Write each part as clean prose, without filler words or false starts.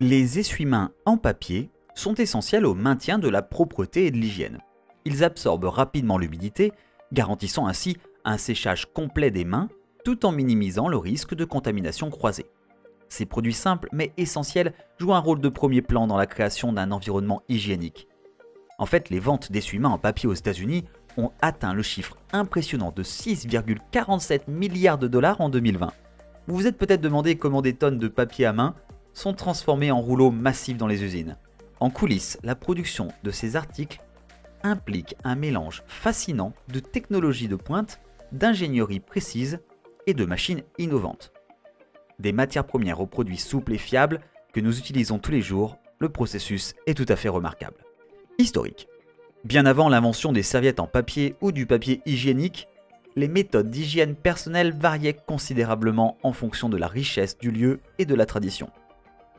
Les essuie-mains en papier sont essentiels au maintien de la propreté et de l'hygiène. Ils absorbent rapidement l'humidité, garantissant ainsi un séchage complet des mains tout en minimisant le risque de contamination croisée. Ces produits simples mais essentiels jouent un rôle de premier plan dans la création d'un environnement hygiénique. En fait, les ventes d'essuie-mains en papier aux États-Unis ont atteint le chiffre impressionnant de 6,47 milliards de dollars en 2020. Vous vous êtes peut-être demandé comment des tonnes de papier à main sont transformées en rouleaux massifs dans les usines. En coulisses, la production de ces articles implique un mélange fascinant de technologies de pointe, d'ingénierie précise et de machines innovantes. Des matières premières aux produits souples et fiables que nous utilisons tous les jours, le processus est tout à fait remarquable. Historique. Bien avant l'invention des serviettes en papier ou du papier hygiénique, les méthodes d'hygiène personnelle variaient considérablement en fonction de la richesse du lieu et de la tradition.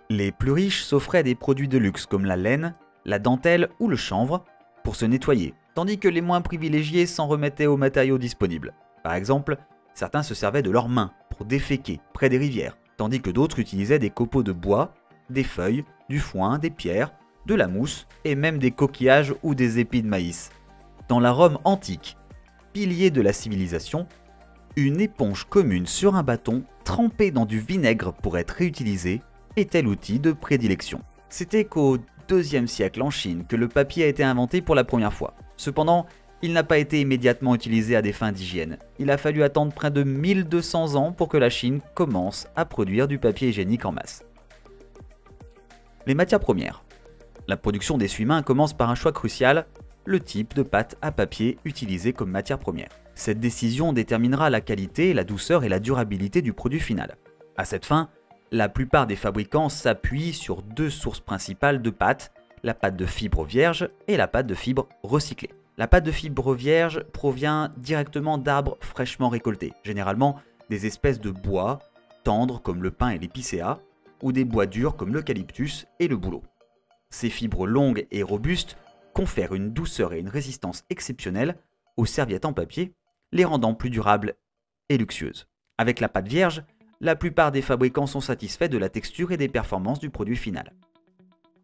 Les plus riches s'offraient des produits de luxe comme la laine, la dentelle ou le chanvre pour se nettoyer, tandis que les moins privilégiés s'en remettaient aux matériaux disponibles. Par exemple, certains se servaient de leurs mains pour déféquer près des rivières, tandis que d'autres utilisaient des copeaux de bois, des feuilles, du foin, des pierres, de la mousse et même des coquillages ou des épis de maïs. Dans la Rome antique, pilier de la civilisation, une éponge commune sur un bâton trempée dans du vinaigre pour être réutilisée était l'outil de prédilection. C'était qu'au IIe siècle en Chine que le papier a été inventé pour la première fois. Cependant, il n'a pas été immédiatement utilisé à des fins d'hygiène. Il a fallu attendre près de 1200 ans pour que la Chine commence à produire du papier hygiénique en masse. Les matières premières. La production d'essuie-mains commence par un choix crucial, le type de pâte à papier utilisé comme matière première. Cette décision déterminera la qualité, la douceur et la durabilité du produit final. À cette fin, la plupart des fabricants s'appuient sur deux sources principales de pâte, la pâte de fibre vierge et la pâte de fibre recyclée. La pâte de fibre vierge provient directement d'arbres fraîchement récoltés, généralement des espèces de bois tendres comme le pin et l'épicéa, ou des bois durs comme l'eucalyptus et le bouleau. Ces fibres longues et robustes confèrent une douceur et une résistance exceptionnelles aux serviettes en papier, les rendant plus durables et luxueuses. Avec la pâte vierge, la plupart des fabricants sont satisfaits de la texture et des performances du produit final.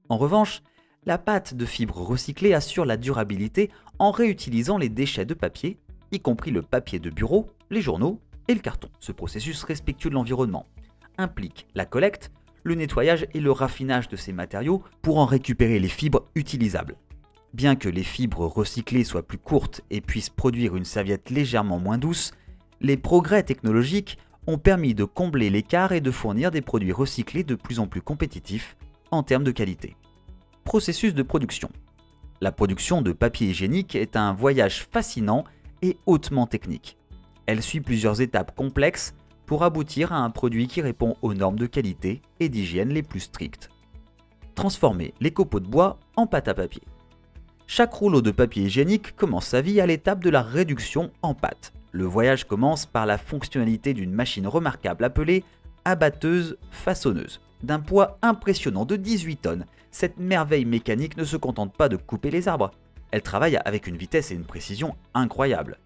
En revanche, la pâte de fibre recyclée assure la durabilité en réutilisant les déchets de papier, y compris le papier de bureau, les journaux et le carton. Ce processus respectueux de l'environnement implique la collecte, le nettoyage et le raffinage de ces matériaux pour en récupérer les fibres utilisables. Bien que les fibres recyclées soient plus courtes et puissent produire une serviette légèrement moins douce, les progrès technologiques ont permis de combler l'écart et de fournir des produits recyclés de plus en plus compétitifs en termes de qualité. Processus de production. La production de papier hygiénique est un voyage fascinant et hautement technique. Elle suit plusieurs étapes complexes pour aboutir à un produit qui répond aux normes de qualité et d'hygiène les plus strictes. Transformer les copeaux de bois en pâte à papier. Chaque rouleau de papier hygiénique commence sa vie à l'étape de la réduction en pâte. Le voyage commence par la fonctionnalité d'une machine remarquable appelée abatteuse façonneuse. D'un poids impressionnant de 18 tonnes, cette merveille mécanique ne se contente pas de couper les arbres. Elle travaille avec une vitesse et une précision incroyables.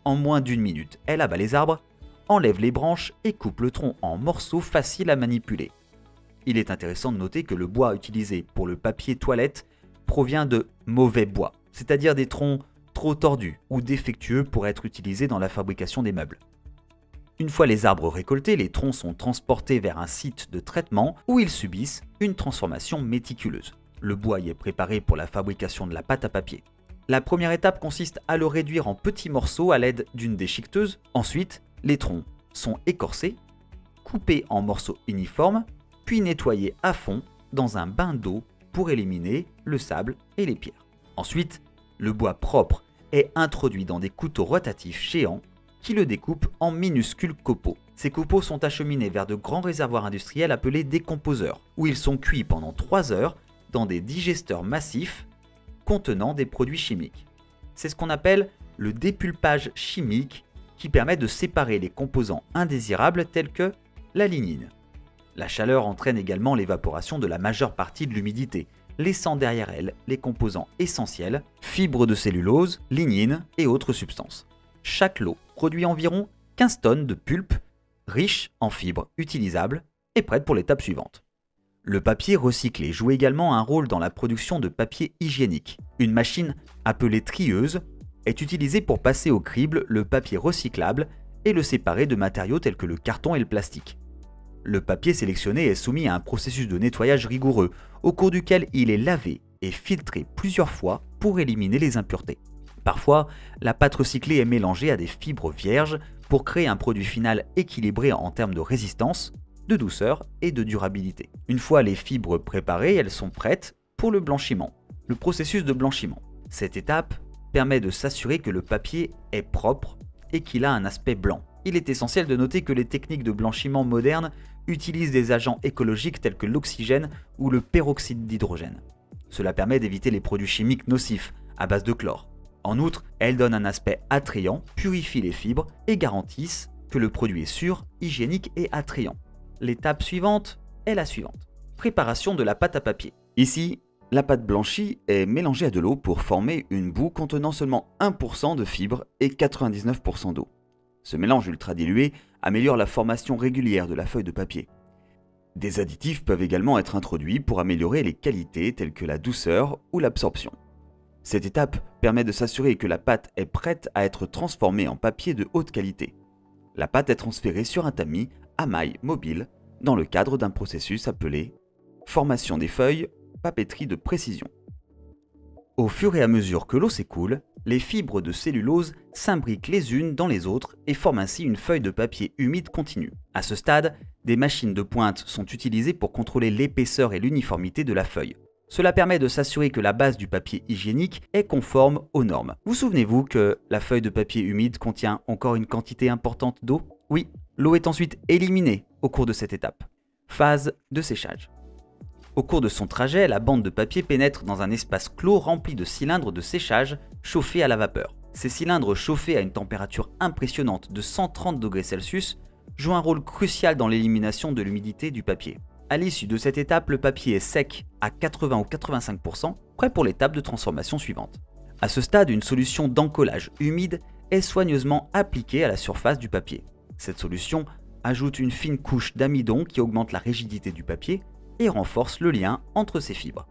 En moins d'une minute, elle abat les arbres, enlève les branches et coupe le tronc en morceaux faciles à manipuler. Il est intéressant de noter que le bois utilisé pour le papier toilette provient de mauvais bois, c'est-à-dire des troncs trop tordus ou défectueux pour être utilisés dans la fabrication des meubles. Une fois les arbres récoltés, les troncs sont transportés vers un site de traitement où ils subissent une transformation méticuleuse. Le bois y est préparé pour la fabrication de la pâte à papier. La première étape consiste à le réduire en petits morceaux à l'aide d'une déchiqueteuse. Ensuite, les troncs sont écorcés, coupés en morceaux uniformes, puis nettoyés à fond dans un bain d'eau pour éliminer le sable et les pierres. Ensuite, le bois propre est introduit dans des couteaux rotatifs géants qui le découpent en minuscules copeaux. Ces copeaux sont acheminés vers de grands réservoirs industriels appelés décomposeurs, où ils sont cuits pendant 3 heures dans des digesteurs massifs contenant des produits chimiques. C'est ce qu'on appelle le dépulpage chimique qui permet de séparer les composants indésirables tels que la lignine. La chaleur entraîne également l'évaporation de la majeure partie de l'humidité, laissant derrière elle les composants essentiels, fibres de cellulose, lignine et autres substances. Chaque lot produit environ 15 tonnes de pulpe, riche en fibres utilisables et prête pour l'étape suivante. Le papier recyclé joue également un rôle dans la production de papier hygiénique. Une machine, appelée trieuse, est utilisée pour passer au crible le papier recyclable et le séparer de matériaux tels que le carton et le plastique. Le papier sélectionné est soumis à un processus de nettoyage rigoureux, au cours duquel il est lavé et filtré plusieurs fois pour éliminer les impuretés. Parfois, la pâte recyclée est mélangée à des fibres vierges pour créer un produit final équilibré en termes de résistance, de douceur et de durabilité. Une fois les fibres préparées, elles sont prêtes pour le blanchiment. Le processus de blanchiment. Cette étape permet de s'assurer que le papier est propre et qu'il a un aspect blanc. Il est essentiel de noter que les techniques de blanchiment modernes utilisent des agents écologiques tels que l'oxygène ou le peroxyde d'hydrogène. Cela permet d'éviter les produits chimiques nocifs à base de chlore. En outre, elles donnent un aspect attrayant, purifient les fibres et garantissent que le produit est sûr, hygiénique et attrayant. L'étape suivante est la suivante. Préparation de la pâte à papier. Ici, la pâte blanchie est mélangée à de l'eau pour former une boue contenant seulement 1% de fibres et 99% d'eau. Ce mélange ultra dilué améliore la formation régulière de la feuille de papier. Des additifs peuvent également être introduits pour améliorer les qualités telles que la douceur ou l'absorption. Cette étape permet de s'assurer que la pâte est prête à être transformée en papier de haute qualité. La pâte est transférée sur un tamis à maille mobile dans le cadre d'un processus appelé formation des feuilles, papeterie de précision. Au fur et à mesure que l'eau s'écoule, les fibres de cellulose s'imbriquent les unes dans les autres et forment ainsi une feuille de papier humide continue. À ce stade, des machines de pointe sont utilisées pour contrôler l'épaisseur et l'uniformité de la feuille. Cela permet de s'assurer que la base du papier hygiénique est conforme aux normes. Vous souvenez-vous que la feuille de papier humide contient encore une quantité importante d'eau? Oui, l'eau est ensuite éliminée au cours de cette étape. Phase de séchage. Au cours de son trajet, la bande de papier pénètre dans un espace clos rempli de cylindres de séchage chauffés à la vapeur. Ces cylindres chauffés à une température impressionnante de 130 degrés Celsius jouent un rôle crucial dans l'élimination de l'humidité du papier. À l'issue de cette étape, le papier est sec à 80 ou 85%, prêt pour l'étape de transformation suivante. À ce stade, une solution d'encollage humide est soigneusement appliquée à la surface du papier. Cette solution ajoute une fine couche d'amidon qui augmente la rigidité du papier et renforce le lien entre ses fibres.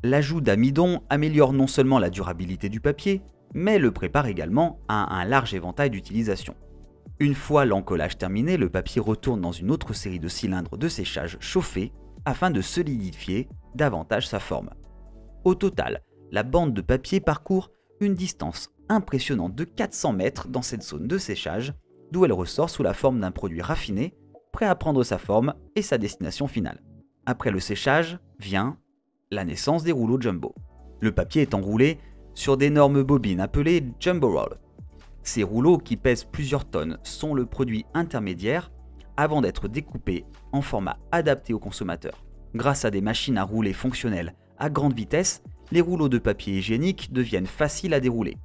L'ajout d'amidon améliore non seulement la durabilité du papier, mais le prépare également à un large éventail d'utilisations. Une fois l'encollage terminé, le papier retourne dans une autre série de cylindres de séchage chauffés afin de solidifier davantage sa forme. Au total, la bande de papier parcourt une distance impressionnante de 400 mètres dans cette zone de séchage, d'où elle ressort sous la forme d'un produit raffiné, prêt à prendre sa forme et sa destination finale. Après le séchage vient la naissance des rouleaux jumbo. Le papier est enroulé sur d'énormes bobines appelées jumbo roll. Ces rouleaux, qui pèsent plusieurs tonnes, sont le produit intermédiaire avant d'être découpés en format adapté au consommateur. Grâce à des machines à rouler fonctionnelles à grande vitesse, les rouleaux de papier hygiénique deviennent faciles à dérouler.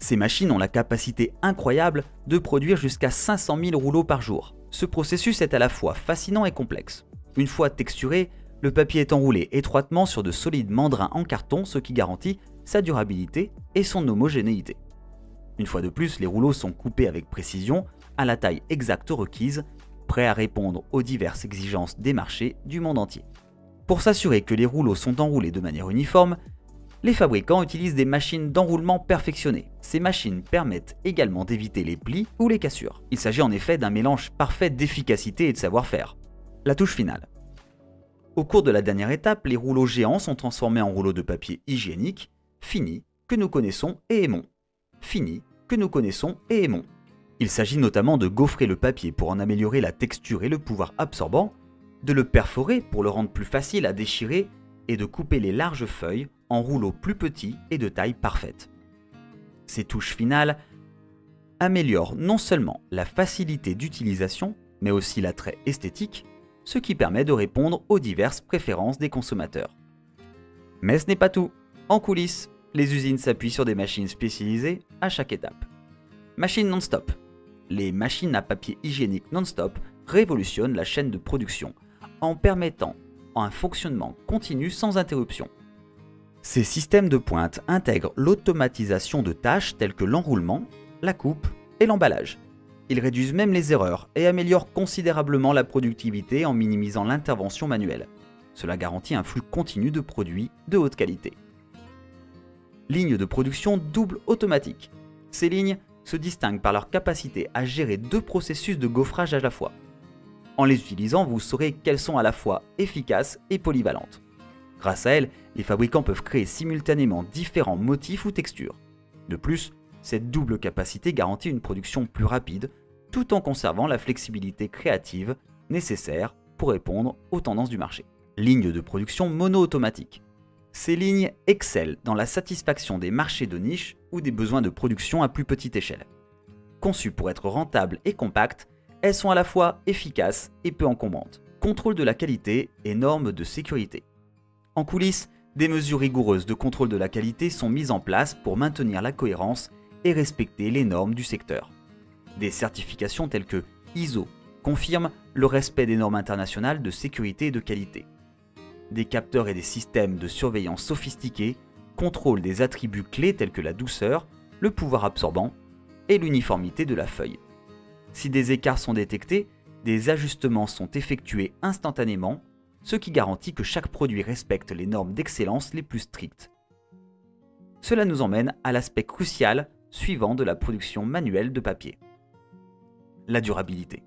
Ces machines ont la capacité incroyable de produire jusqu'à 500 000 rouleaux par jour. Ce processus est à la fois fascinant et complexe. Une fois texturé, le papier est enroulé étroitement sur de solides mandrins en carton, ce qui garantit sa durabilité et son homogénéité. Une fois de plus, les rouleaux sont coupés avec précision, à la taille exacte requise, prêts à répondre aux diverses exigences des marchés du monde entier. Pour s'assurer que les rouleaux sont enroulés de manière uniforme, les fabricants utilisent des machines d'enroulement perfectionnées. Ces machines permettent également d'éviter les plis ou les cassures. Il s'agit en effet d'un mélange parfait d'efficacité et de savoir-faire. La touche finale. Au cours de la dernière étape, les rouleaux géants sont transformés en rouleaux de papier hygiénique, finis, que nous connaissons et aimons. Finis, que nous connaissons et aimons. Il s'agit notamment de gaufrer le papier pour en améliorer la texture et le pouvoir absorbant, de le perforer pour le rendre plus facile à déchirer et de couper les larges feuilles en rouleaux plus petits et de taille parfaite. Ces touches finales améliorent non seulement la facilité d'utilisation, mais aussi l'attrait esthétique, ce qui permet de répondre aux diverses préférences des consommateurs. Mais ce n'est pas tout. En coulisses, les usines s'appuient sur des machines spécialisées à chaque étape. Machines non-stop. Les machines à papier hygiénique non-stop révolutionnent la chaîne de production en permettant un fonctionnement continu sans interruption. Ces systèmes de pointe intègrent l'automatisation de tâches telles que l'enroulement, la coupe et l'emballage. Ils réduisent même les erreurs et améliorent considérablement la productivité en minimisant l'intervention manuelle. Cela garantit un flux continu de produits de haute qualité. Lignes de production double automatique. Ces lignes se distinguent par leur capacité à gérer 2 processus de gaufrage à la fois. En les utilisant, vous saurez qu'elles sont à la fois efficaces et polyvalentes. Grâce à elles, les fabricants peuvent créer simultanément différents motifs ou textures. De plus, cette double capacité garantit une production plus rapide, tout en conservant la flexibilité créative nécessaire pour répondre aux tendances du marché. Lignes de production mono-automatique. Ces lignes excellent dans la satisfaction des marchés de niche ou des besoins de production à plus petite échelle. Conçues pour être rentables et compactes, elles sont à la fois efficaces et peu encombrantes. Contrôle de la qualité et normes de sécurité. En coulisses, des mesures rigoureuses de contrôle de la qualité sont mises en place pour maintenir la cohérence et respecter les normes du secteur. Des certifications telles que ISO confirment le respect des normes internationales de sécurité et de qualité. Des capteurs et des systèmes de surveillance sophistiqués contrôlent des attributs clés tels que la douceur, le pouvoir absorbant et l'uniformité de la feuille. Si des écarts sont détectés, des ajustements sont effectués instantanément, ce qui garantit que chaque produit respecte les normes d'excellence les plus strictes. Cela nous emmène à l'aspect crucial suivant de la production manuelle de papier. La durabilité.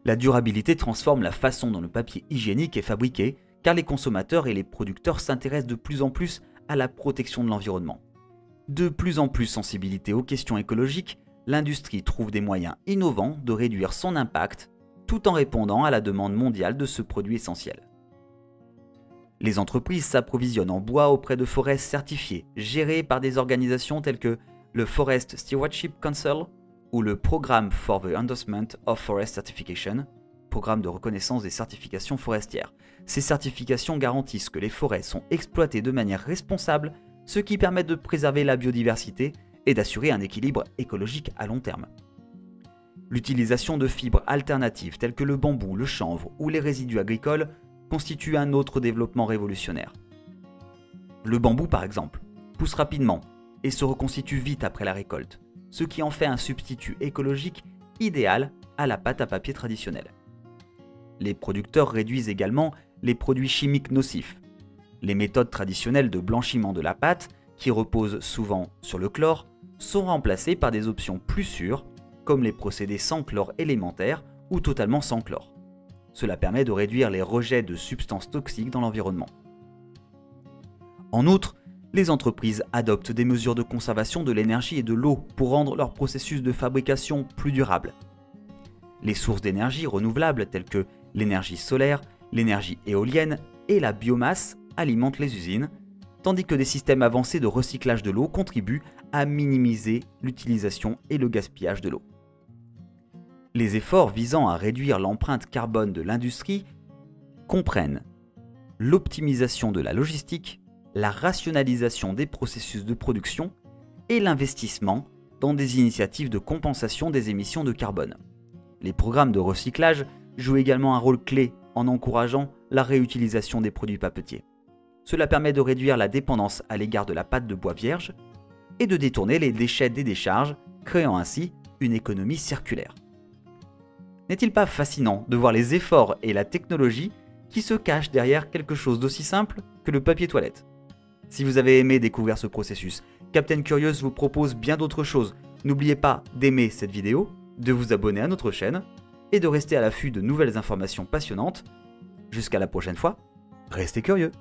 La durabilité transforme la façon dont le papier hygiénique est fabriqué, car les consommateurs et les producteurs s'intéressent de plus en plus à la protection de l'environnement. De plus en plus sensibilité aux questions écologiques, l'industrie trouve des moyens innovants de réduire son impact tout en répondant à la demande mondiale de ce produit essentiel. Les entreprises s'approvisionnent en bois auprès de forêts certifiées, gérées par des organisations telles que le Forest Stewardship Council ou le Programme for the Endorsement of Forest Certification, programme de reconnaissance des certifications forestières. Ces certifications garantissent que les forêts sont exploitées de manière responsable, ce qui permet de préserver la biodiversité et d'assurer un équilibre écologique à long terme. L'utilisation de fibres alternatives telles que le bambou, le chanvre ou les résidus agricoles constitue un autre développement révolutionnaire. Le bambou, par exemple, pousse rapidement et se reconstitue vite après la récolte, ce qui en fait un substitut écologique idéal à la pâte à papier traditionnelle. Les producteurs réduisent également les produits chimiques nocifs. Les méthodes traditionnelles de blanchiment de la pâte, qui reposent souvent sur le chlore, sont remplacées par des options plus sûres, comme les procédés sans chlore élémentaire ou totalement sans chlore. Cela permet de réduire les rejets de substances toxiques dans l'environnement. En outre, les entreprises adoptent des mesures de conservation de l'énergie et de l'eau pour rendre leur processus de fabrication plus durable. Les sources d'énergie renouvelables telles que l'énergie solaire, l'énergie éolienne et la biomasse alimentent les usines, tandis que des systèmes avancés de recyclage de l'eau contribuent à minimiser l'utilisation et le gaspillage de l'eau. Les efforts visant à réduire l'empreinte carbone de l'industrie comprennent l'optimisation de la logistique, la rationalisation des processus de production et l'investissement dans des initiatives de compensation des émissions de carbone. Les programmes de recyclage jouent également un rôle clé en encourageant la réutilisation des produits papetiers. Cela permet de réduire la dépendance à l'égard de la pâte de bois vierge et de détourner les déchets des décharges, créant ainsi une économie circulaire. N'est-il pas fascinant de voir les efforts et la technologie qui se cachent derrière quelque chose d'aussi simple que le papier toilette? Si vous avez aimé découvrir ce processus, Captain Curious vous propose bien d'autres choses. N'oubliez pas d'aimer cette vidéo, de vous abonner à notre chaîne et de rester à l'affût de nouvelles informations passionnantes. Jusqu'à la prochaine fois, restez curieux!